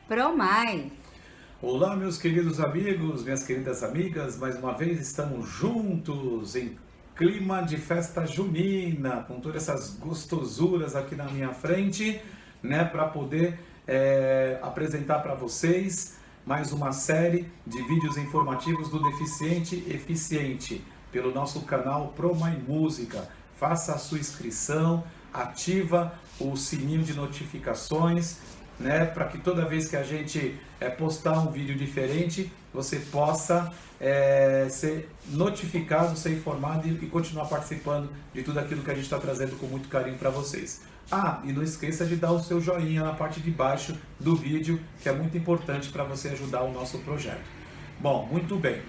Promai. Olá, meus queridos amigos, minhas queridas amigas, mais uma vez estamos juntos em clima de festa junina, com todas essas gostosuras aqui na minha frente, né, para poder apresentar para vocês mais uma série de vídeos informativos do Deficiente Eficiente, pelo nosso canal Promai Música. Faça a sua inscrição, ativa o sininho de notificações, né, para que toda vez que a gente postar um vídeo diferente, você possa ser notificado, ser informado e continuar participando de tudo aquilo que a gente está trazendo com muito carinho para vocês. Ah, e não esqueça de dar o seu joinha na parte de baixo do vídeo, que é muito importante para você ajudar o nosso projeto. Bom, muito bem.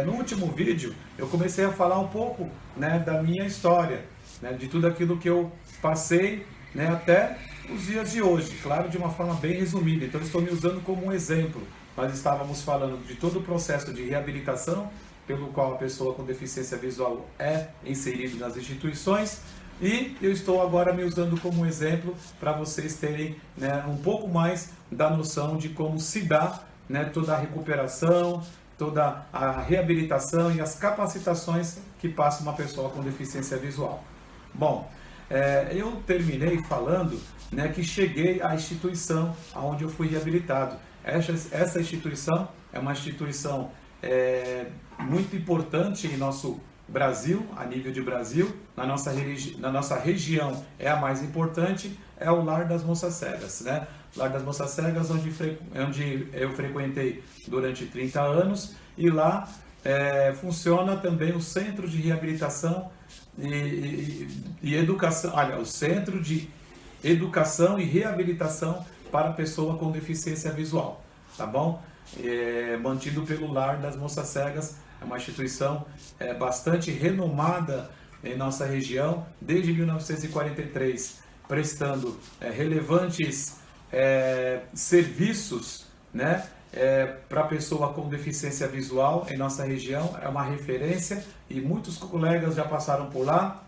No último vídeo, eu comecei a falar um pouco, né, da minha história, né, de tudo aquilo que eu passei, né, até os dias de hoje, claro, de uma forma bem resumida. Então, estou me usando como um exemplo. Nós estávamos falando de todo o processo de reabilitação pelo qual a pessoa com deficiência visual é inserida nas instituições, e eu estou agora me usando como exemplo para vocês terem, né, um pouco mais da noção de como se dá, né, toda a recuperação, toda a reabilitação e as capacitações que passa uma pessoa com deficiência visual. Bom, eu terminei falando, né, que cheguei à instituição onde eu fui reabilitado. Essa instituição é uma instituição muito importante em nosso Brasil, a nível de Brasil, na nossa região é a mais importante, é o Lar das Moças Cegas, né? Lar das Moças Cegas, onde eu frequentei durante 30 anos, e lá funciona também o Centro de Reabilitação e Educação, olha, o Centro de Educação e Reabilitação para a pessoa com deficiência visual, tá bom? Mantido pelo Lar das Moças Cegas, é uma instituição bastante renomada em nossa região, desde 1943, prestando relevantes serviços, né, para a pessoa com deficiência visual em nossa região. É uma referência e muitos colegas já passaram por lá.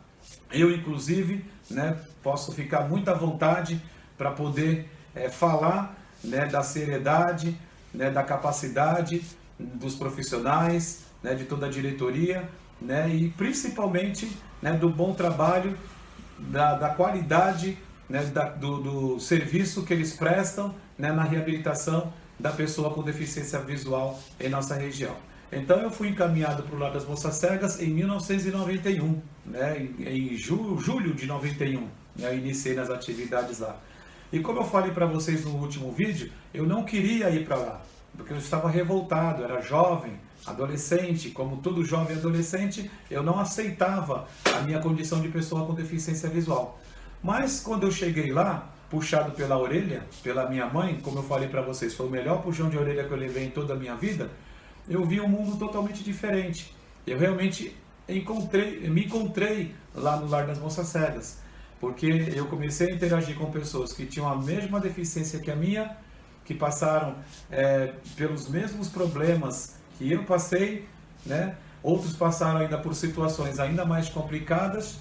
Eu, inclusive, né, posso ficar muito à vontade para poder falar, né, da seriedade, né, da capacidade dos profissionais, né, de toda a diretoria, né, e principalmente, né, do bom trabalho, da qualidade, né, do serviço que eles prestam, né, na reabilitação da pessoa com deficiência visual em nossa região. Então eu fui encaminhado para o Lar das Moças Cegas em 1991, né, em julho de 91, né, eu iniciei nas atividades lá. E como eu falei para vocês no último vídeo, eu não queria ir para lá, porque eu estava revoltado, era jovem, adolescente, como todo jovem adolescente, eu não aceitava a minha condição de pessoa com deficiência visual. Mas quando eu cheguei lá, puxado pela orelha, pela minha mãe, como eu falei para vocês, foi o melhor puxão de orelha que eu levei em toda a minha vida, eu vi um mundo totalmente diferente. Eu realmente me encontrei lá no Lar das Moças Cegas, porque eu comecei a interagir com pessoas que tinham a mesma deficiência que a minha, que passaram pelos mesmos problemas que eu passei, né? Outros passaram ainda por situações ainda mais complicadas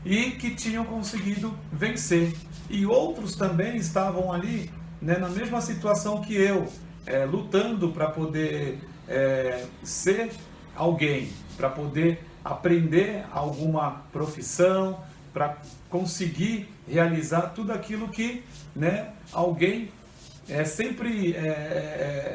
e que tinham conseguido vencer. E outros também estavam ali, né, na mesma situação que eu, lutando para poder ser alguém, para poder aprender alguma profissão, para conseguir realizar tudo aquilo que, né, alguém sempre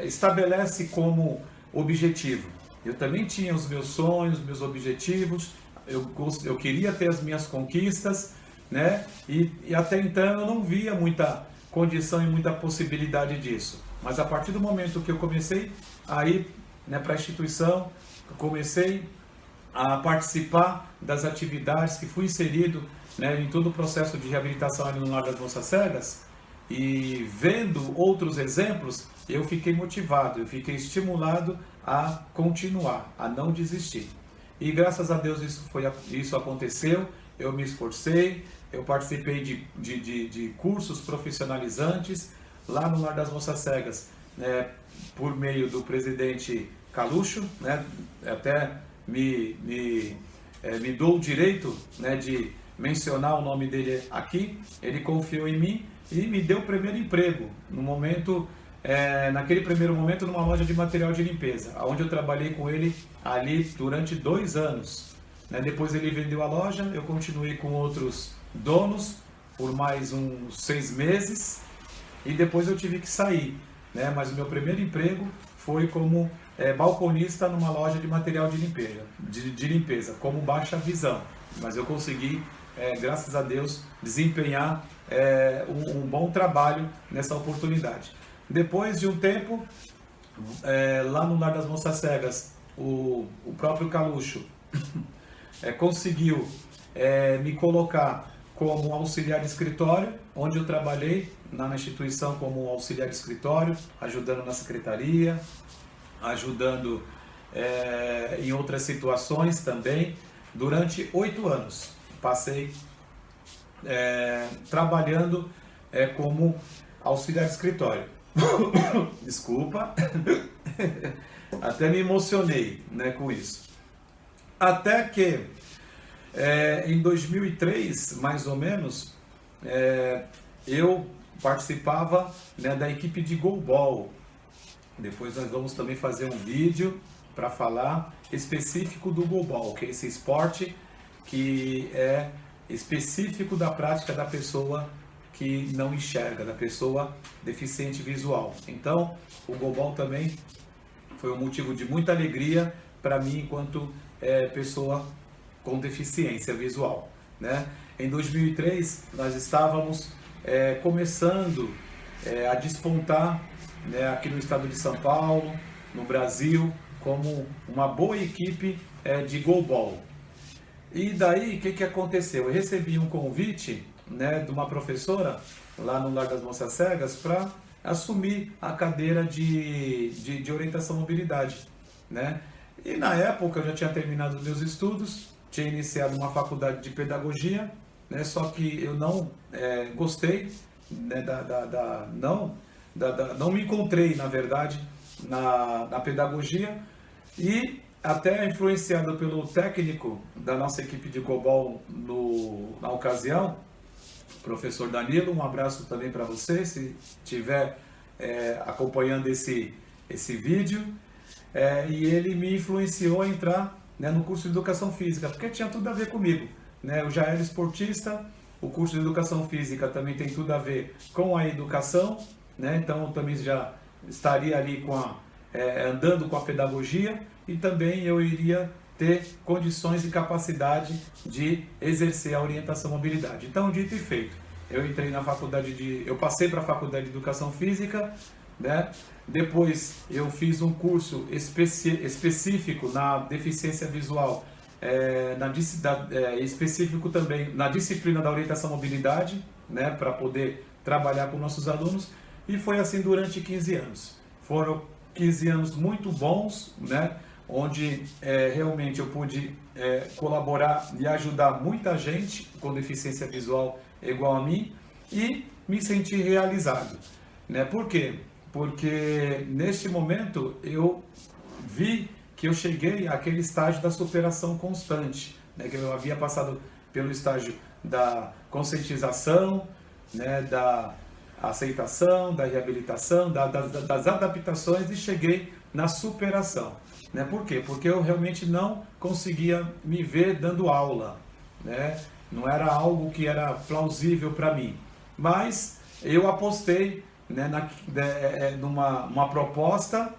estabelece como objetivo. Eu também tinha os meus sonhos, meus objetivos, eu queria ter as minhas conquistas, né? E até então eu não via muita condição e muita possibilidade disso. Mas a partir do momento que eu comecei a ir, né, para a instituição, eu comecei a participar das atividades, que fui inserido, né, em todo o processo de reabilitação ali no Lar das Moças Cegas, e vendo outros exemplos, eu fiquei motivado, eu fiquei estimulado a continuar, a não desistir. E graças a Deus isso aconteceu, eu me esforcei, eu participei de cursos profissionalizantes lá no Lar das Moças Cegas, né, por meio do presidente Calucho, né, até me dou o direito, né, de mencionar o nome dele aqui. Ele confiou em mim e me deu o primeiro emprego, no momento, naquele primeiro momento, numa loja de material de limpeza, onde eu trabalhei com ele ali durante 2 anos. Né? Depois ele vendeu a loja, eu continuei com outros donos por mais uns 6 meses e depois eu tive que sair. Né? Mas o meu primeiro emprego foi como balconista numa loja de material de limpeza, como baixa visão. Mas eu consegui, graças a Deus, desempenhar um bom trabalho nessa oportunidade. Depois de um tempo, lá no Lar das Moças Cegas, o próprio Calucho conseguiu me colocar como auxiliar de escritório, onde eu trabalhei na instituição como auxiliar de escritório, ajudando na secretaria, ajudando em outras situações também, durante 8 anos. Passei trabalhando como auxiliar de escritório. Desculpa, até me emocionei, né, com isso. Até que em 2003, mais ou menos, eu participava, né, da equipe de goalball. Depois nós vamos também fazer um vídeo para falar específico do goalball, que é esse esporte que é específico da prática da pessoa que não enxerga, da pessoa deficiente visual. Então, o goalball também foi um motivo de muita alegria para mim enquanto pessoa com deficiência visual. Né? Em 2003, nós estávamos começando a despontar, né, aqui no estado de São Paulo, no Brasil, como uma boa equipe de goalball. E daí, o que aconteceu? Eu recebi um convite, né, de uma professora lá no Lar das Moças Cegas para assumir a cadeira de orientação à mobilidade. Né? E na época eu já tinha terminado meus estudos, tinha iniciado uma faculdade de pedagogia, né, só que eu não gostei, né, não me encontrei, na verdade, na pedagogia, e até influenciado pelo técnico da nossa equipe de goalball na ocasião, professor Danilo, um abraço também para você, se estiver acompanhando esse vídeo, e ele me influenciou a entrar, né, no curso de Educação Física, porque tinha tudo a ver comigo. Né? Eu já era esportista, o curso de Educação Física também tem tudo a ver com a educação, né? Então eu também já estaria ali andando com a pedagogia e também eu iria ter condições e capacidade de exercer a orientação à mobilidade. Então, dito e feito, eu entrei na faculdade eu passei para a Faculdade de Educação Física, né? Depois eu fiz um curso específico na deficiência visual, específico também na disciplina da orientação à mobilidade, né? Para poder trabalhar com nossos alunos, e foi assim durante 15 anos. Foram 15 anos muito bons, né? Onde realmente eu pude colaborar e ajudar muita gente com deficiência visual igual a mim e me senti realizado. Né? Por quê? Porque neste momento eu vi que eu cheguei àquele estágio da superação constante, né? Que eu havia passado pelo estágio da conscientização, né? Da aceitação, da reabilitação, das adaptações, e cheguei na superação. Né? Por quê? Porque eu realmente não conseguia me ver dando aula, né? Não era algo que era plausível para mim, mas eu apostei, né, numa proposta,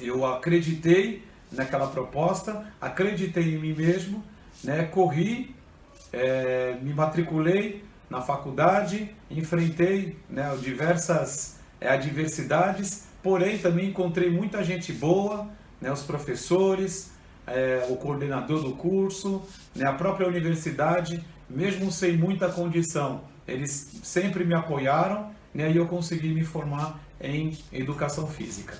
eu acreditei naquela proposta, acreditei em mim mesmo, né? Corri, me matriculei na faculdade, enfrentei, né, diversas adversidades, porém também encontrei muita gente boa, né, os professores, o coordenador do curso, né, a própria universidade, mesmo sem muita condição, eles sempre me apoiaram, né, e eu consegui me formar em educação física.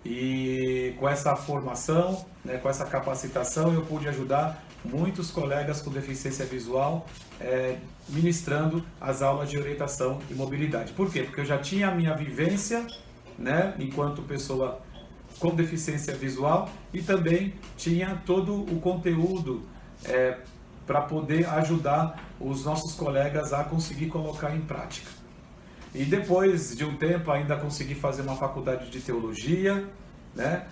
E com essa formação, né, com essa capacitação, eu pude ajudar muitos colegas com deficiência visual, ministrando as aulas de orientação e mobilidade. Por quê? Porque eu já tinha a minha vivência, né, enquanto pessoa com deficiência visual, e também tinha todo o conteúdo para poder ajudar os nossos colegas a conseguir colocar em prática. E depois de um tempo ainda consegui fazer uma faculdade de teologia, né?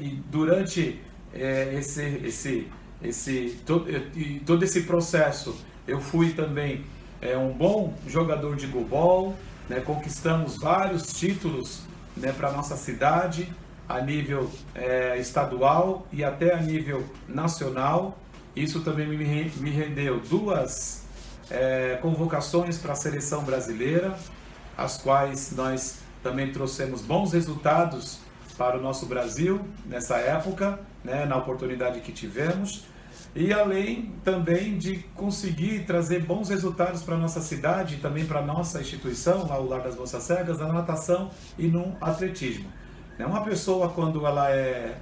E durante todo esse processo eu fui também um bom jogador de goalball, né? Conquistamos vários títulos, né, para nossa cidade a nível estadual e até a nível nacional. Isso também me rendeu duas convocações para a seleção brasileira, as quais nós também trouxemos bons resultados para o nosso Brasil nessa época, né, na oportunidade que tivemos. E além também de conseguir trazer bons resultados para a nossa cidade e também para a nossa instituição, lá o Lar das Moças Cegas, na natação e no atletismo. Uma pessoa, quando ela é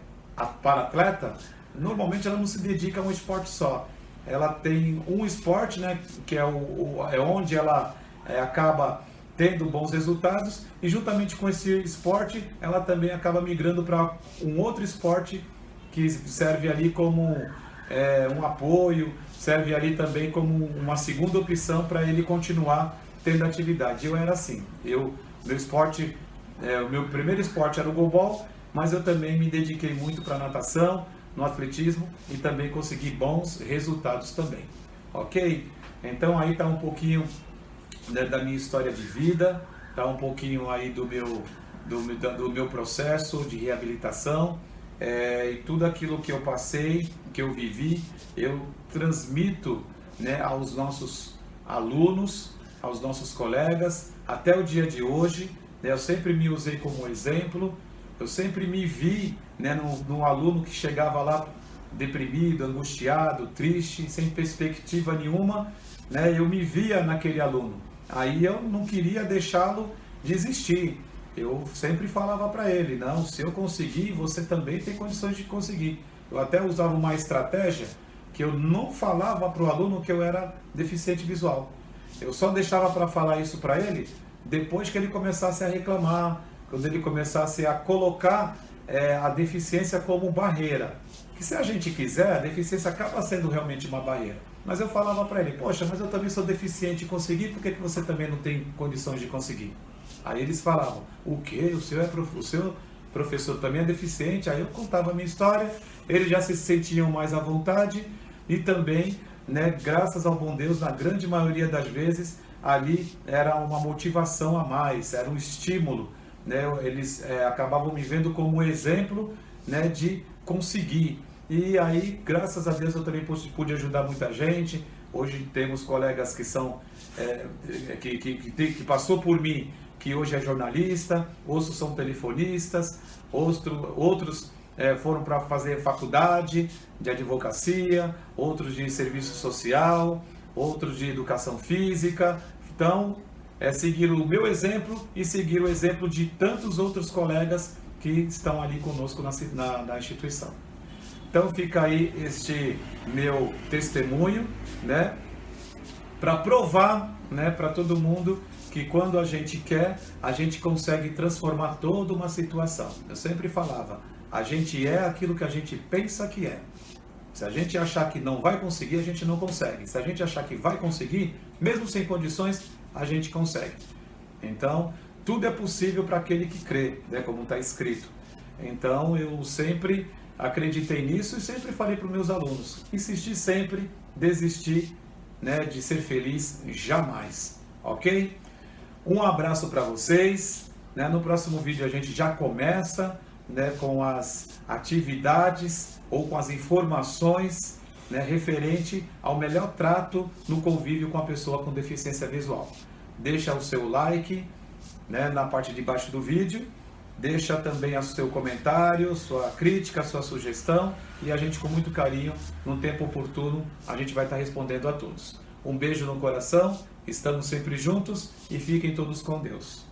para-atleta, normalmente ela não se dedica a um esporte só. Ela tem um esporte, né, que é onde ela acaba tendo bons resultados, e juntamente com esse esporte ela também acaba migrando para um outro esporte que serve ali como um apoio, serve ali também como uma segunda opção para ele continuar tendo atividade. Eu era assim, o meu primeiro esporte era o goalball, mas eu também me dediquei muito para a natação, no atletismo, e também consegui bons resultados também, ok? Então aí está um pouquinho, né, da minha história de vida, está um pouquinho aí do meu processo de reabilitação, e tudo aquilo que eu passei, que eu vivi, eu transmito, né, aos nossos alunos, aos nossos colegas, até o dia de hoje, né? Eu sempre me usei como exemplo, eu sempre me vi, né, num aluno que chegava lá deprimido, angustiado, triste, sem perspectiva nenhuma, né? Eu me via naquele aluno. Aí eu não queria deixá-lo desistir. Eu sempre falava para ele, não, se eu conseguir, você também tem condições de conseguir. Eu até usava uma estratégia que eu não falava para o aluno que eu era deficiente visual. Eu só deixava para falar isso para ele depois que ele começasse a reclamar, quando ele começasse a colocar a deficiência como barreira. Que se a gente quiser, a deficiência acaba sendo realmente uma barreira. Mas eu falava para ele, poxa, mas eu também sou deficiente e consegui, por que você também não tem condições de conseguir? Aí eles falavam, o quê? O seu professor também é deficiente? Aí eu contava a minha história, eles já se sentiam mais à vontade e também, né, graças ao bom Deus, na grande maioria das vezes, ali era uma motivação a mais, era um estímulo, né? Eles acabavam me vendo como exemplo, né, de conseguir. E aí, graças a Deus, eu também pude ajudar muita gente. Hoje temos colegas que são que passou por mim, que hoje é jornalista, outros são telefonistas, outros foram para fazer faculdade de advocacia, outros de serviço social, outros de educação física. Então, seguir o meu exemplo e seguir o exemplo de tantos outros colegas que estão ali conosco na instituição. Então fica aí este meu testemunho, né, para provar, né, para todo mundo que quando a gente quer, a gente consegue transformar toda uma situação. Eu sempre falava, a gente é aquilo que a gente pensa que é. Se a gente achar que não vai conseguir, a gente não consegue. Se a gente achar que vai conseguir, mesmo sem condições, a gente consegue. Então, tudo é possível para aquele que crê, né, como está escrito. Então, eu sempre acreditei nisso e sempre falei para os meus alunos, insistir sempre, desistir, né, de ser feliz jamais, ok? Um abraço para vocês, né? No próximo vídeo a gente já começa, né, com as atividades ou com as informações, né, referente ao melhor trato no convívio com a pessoa com deficiência visual. Deixa o seu like, né, na parte de baixo do vídeo. Deixa também o seu comentário, sua crítica, sua sugestão, e a gente, com muito carinho, no tempo oportuno, a gente vai estar respondendo a todos. Um beijo no coração, estamos sempre juntos e fiquem todos com Deus.